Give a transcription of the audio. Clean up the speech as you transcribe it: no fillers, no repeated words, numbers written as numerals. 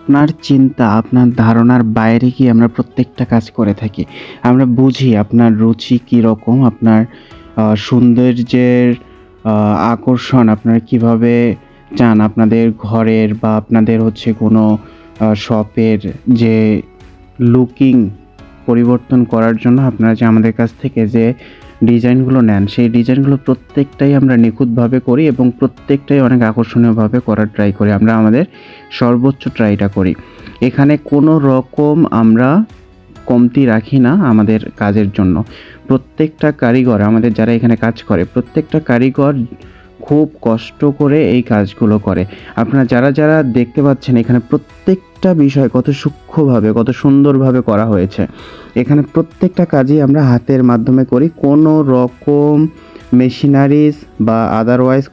আপনার চিন্তা, আপনার ধারণার বাইরে গিয়ে আমরা প্রত্যেকটা কাজ করে থাকি। আমরা বুঝি আপনার রুচি কীরকম, আপনার সৌন্দর্যের আ আকর্ষণ আপনারা কিভাবে চান আপনাদের ঘরের বা আপনাদের হচ্ছে কোনো শপের যে লুকিং পরিবর্তন করার জন্য আপনারা যে আমাদের কাছ থেকে যে ডিজাইনগুলো নেন, সেই ডিজাইনগুলো প্রত্যেকটাই আমরা নিখুঁতভাবে করি এবং প্রত্যেকটাই অনেক আকর্ষণীয়ভাবে করার ট্রাই করি। আমরা আমাদের সর্বোচ্চ ট্রাইটা করি। এখানে কোনো রকম আমরা কমতি রাখি না আমাদের কাজের জন্য। প্রত্যেকটা কারিগর আমাদের যারা এখানে কাজ করে, প্রত্যেকটা কারিগর খুব কষ্ট করে এই কাজগুলো করে। আপনারা যারা দেখতে পাচ্ছেন এখানে প্রত্যেকটা বিষয় কত সূক্ষ্মভাবে, কত সুন্দরভাবে করা হয়েছে। এখানে প্রত্যেকটা কাজই আমরা হাতের মাধ্যমে করি। কোনো রকম মেশিনারিজ বা আদারওয়াইজ